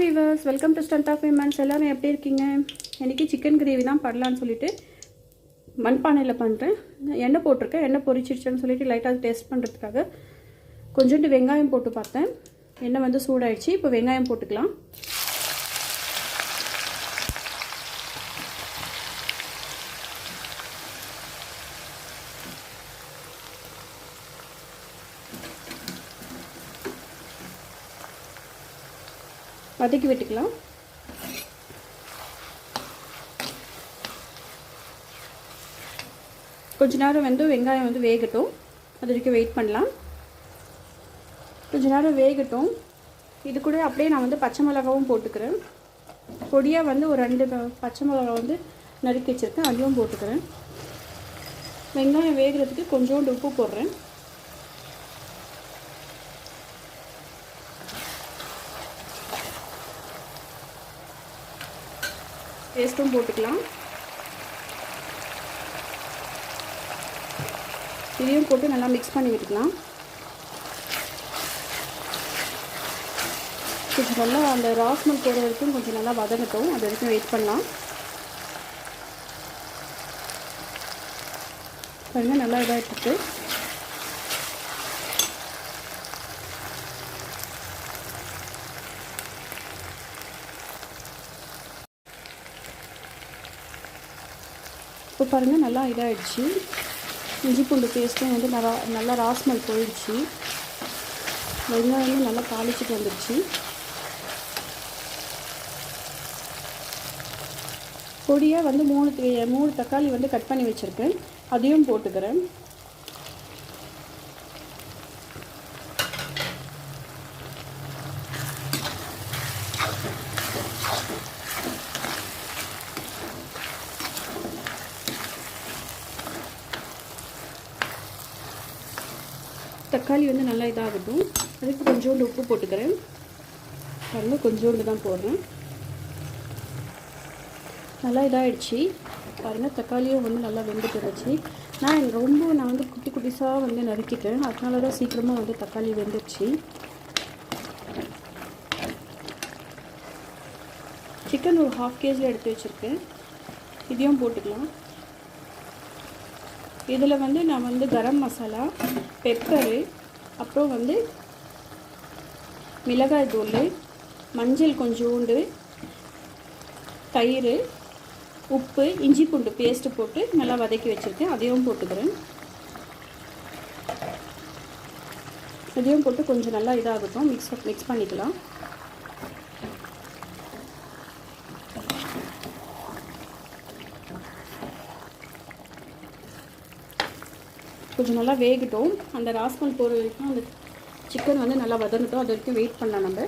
Viewers, welcome to strength of women's. எல்லோரும் எப்படி இருக்கீங்க? இன்றைக்கி சிக்கன் கிரேவி தான் பண்ணலான்னு சொல்லிட்டு மண்பானையில் பண்ணுறேன். எண்ணெய் போட்டிருக்கேன். எண்ணெய் பொரிச்சிடுச்சுன்னு சொல்லிட்டு லைட்டாக டேஸ்ட் பண்ணுறதுக்காக கொஞ்சோண்டு வெங்காயம் போட்டு பார்த்தேன். எண்ணெய் வந்து சூடாயிடுச்சு. இப்போ வெங்காயம் போட்டுக்கலாம். வதக்கி விட்டுக்கலாம். கொஞ்ச நேரம் வந்து வெங்காயம் வந்து வேகட்டும். அது வரைக்கும் வெயிட் பண்ணலாம். கொஞ்ச நேரம் வேகட்டும். இது கூட அப்படியே நான் வந்து பச்சை மிளகாவும் போட்டுக்கிறேன். பொடியாக வந்து ஒரு 2 பச்சை மிளகா வந்து நறுக்கி வச்சுருக்கேன், அதையும் போட்டுக்கிறேன். வெங்காயம் வேகிறதுக்கு கொஞ்சோண்டு உப்பு போடுறேன். பேஸ்ட்டும் போட்டுக்கலாம். இதையும் போட்டு நல்லா மிக்ஸ் பண்ணி விட்டுக்கலாம். கொஞ்சம் நல்லா அந்த ராஸ்மல் போடுற வரைக்கும் கொஞ்சம் நல்லா வதங்கட்டும். அது வரைக்கும் வெயிட் பண்ணலாம். பாருங்க, நல்லா இதாகிட்டு. இப்போ பாருங்கள், நல்லா இதாகிடுச்சு. இஞ்சி பூண்டு பேஸ்ட்டும் வந்து நல்லா ராஸ்மல் போயிடுச்சு. வெங்காயமும் நல்லா தாளிச்சிட்டு வந்துடுச்சு. பொடியாக வந்து 3 தக்காளி வந்து கட் பண்ணி வச்சுருக்கேன், அதையும் போட்டுக்கிறேன். தக்காளி வந்து நல்லா இதாகட்டும். அதுக்கு கொஞ்சோண்டு உப்பு போட்டுக்கிறேன். பாருங்க, கொஞ்சோண்டு தான் போடுறேன். நல்லா இதாகிடுச்சு. பாருங்கள், தக்காளியும் வந்து நல்லா வெந்துட்டு இருந்துச்சு. நான் வந்து குட்டி குட்டிஸாக வந்து நறுக்கிட்டேன். அதனால தான் சீக்கிரமாக வந்து தக்காளி வெந்துடுச்சு. சிக்கன் ஒரு 1/2 kg எடுத்து வச்சுருக்கேன். இதையும் போட்டுக்கலாம். இதில் வந்து நான் வந்து கரம் மசாலா, பெப்பரு, அப்புறம் வந்து மிளகாய் தூள், மஞ்சள் கொஞ்சோண்டு, தயிர், உப்பு, இஞ்சி பூண்டு பேஸ்ட்டு போட்டு நல்லா வதக்கி வச்சுருக்கேன். அதையும் போட்டுக்கிறேன். அதையும் போட்டு கொஞ்சம் நல்லா இதாகட்டும். மிக்ஸ் பண்ணிக்கலாம். கொஞ்சம் நல்லா வேகட்டும். அந்த ராஸ்மல் போகிற வரைக்கும் அந்த சிக்கன் வந்து நல்லா வதங்கட்டும். அது வரைக்கும் வெயிட் பண்ணலாம் நம்ம.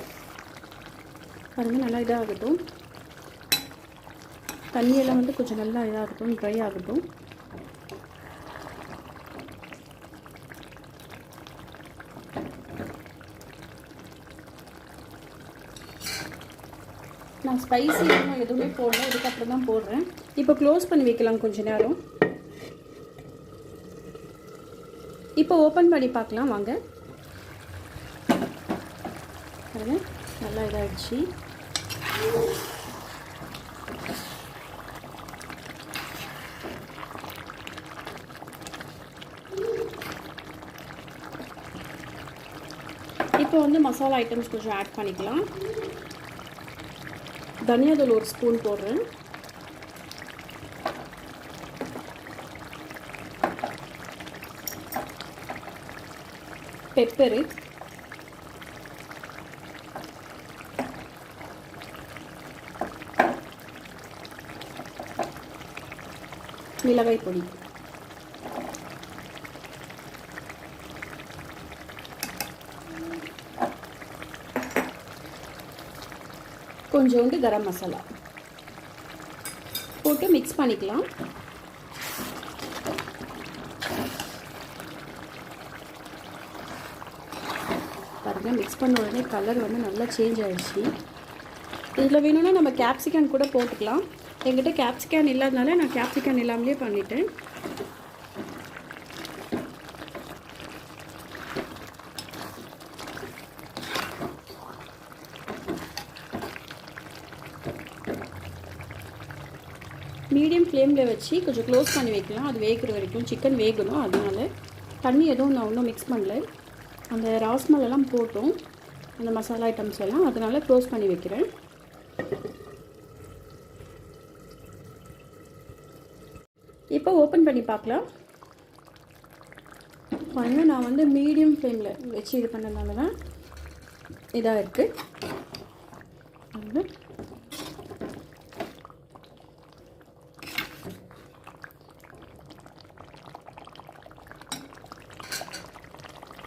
பாருங்கள், நல்லா இதாகட்டும். தண்ணியெல்லாம் வந்து கொஞ்சம் நல்லா இதாகட்டும், ட்ரை ஆகட்டும். நான் ஸ்பைசி எதுவுமே போடல, இதுக்கப்புறம் தான் போடுறேன். இப்போ க்ளோஸ் பண்ணி வைக்கலாம் கொஞ்ச நேரம். இப்போ ஓப்பன் பண்ணி பார்க்கலாம் வாங்க. நல்லா இதாகிடுச்சு. இப்போ வந்து மசாலா ஐட்டம்ஸ் கொஞ்சம் ஆட் பண்ணிக்கலாம். தனியாதூள் 1 ஸ்பூன் போடுறேன். பெப்பரு, மிளகாய் பொடி, கொஞ்சோண்டு கரம் மசாலா போட்டு மிக்ஸ் பண்ணிக்கலாம். பாருங்கள், மிக்ஸ் பண்ண உடனே கலர் வந்து நல்லா சேஞ்ச் ஆகிடுச்சு. இதில் வேணும்னா நம்ம கேப்சிகன் கூட போட்டுக்கலாம். என்கிட்ட கேப்சிகன் இல்லாதனால நான் கேப்சிகன் இல்லாமலே பண்ணிட்டேன். மீடியம் ஃப்ளேமில் வச்சு கொஞ்சம் க்ளோஸ் பண்ணி வைக்கலாம். அது வேகிற வரைக்கும் சிக்கன் வேகணும். அதனால தண்ணி எதுவும் நான் ஒன்றும் மிக்ஸ் பண்ணல. அந்த ராஸ்மலெல்லாம் போட்டோம், அந்த மசாலா ஐட்டம்ஸ் எல்லாம், அதனால் க்ளோஸ் பண்ணி வைக்கிறேன். இப்போ ஓப்பன் பண்ணி பார்க்கலாம். பாருங்கள், நான் வந்து மீடியம் ஃப்ளேமில் வச்சு இது பண்ணதுனால தான் இதாக இருக்குது.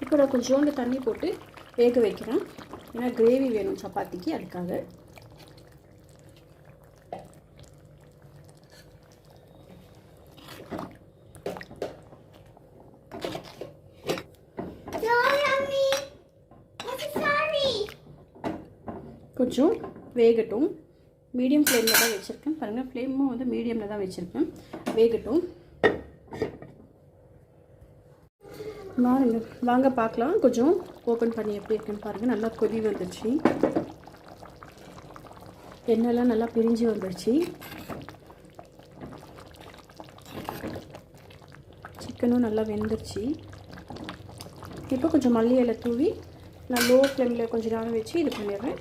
இப்போ நான் கொஞ்சோண்டு தண்ணி போட்டு வேக வைக்கிறேன். ஏன்னா கிரேவி வேணும் சப்பாத்திக்கு, அதுக்காக. கொஞ்சம் வேகட்டும். மீடியம் ஃப்ளேமில் தான் வச்சுருக்கேன். பாருங்கள், ஃப்ளேமும் வந்து மீடியமில் தான் வச்சுருக்கேன். வேகட்டும். வாங்க பார்க்கலாம். கொஞ்சம் ஓப்பன் பண்ணி எப்படி இருக்குன்னு பாருங்கள். நல்லா கொதி வந்துடுச்சு, எண்ணெய்லாம் நல்லா பிரிஞ்சு வந்துடுச்சு. சிக்கனும் நல்லா வெந்துருச்சு. இப்போ கொஞ்சம் மல்லி இலை தூவி நான் லோ ஃப்ளேமில் கொஞ்சம் நேரம் வச்சு இது பண்ணிடுறேன்.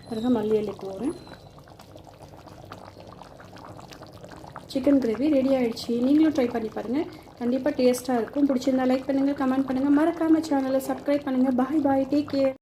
பாருங்கள், மல்லி இலை போடுறேன். சிக்கன் கிரேவி ரெடி ஆகிடுச்சு. நீங்களும் ட்ரை பண்ணி பாருங்கள். கண்டிப்பாக டேஸ்ட்டாக இருக்கும். பிடிச்சிருந்தா லைக் பண்ணுங்கள், கமெண்ட் பண்ணுங்கள், மறக்காமல் சேனலை சப்ஸ்கிரைப் பண்ணுங்கள். பாய் பாய், டேக் கேர்.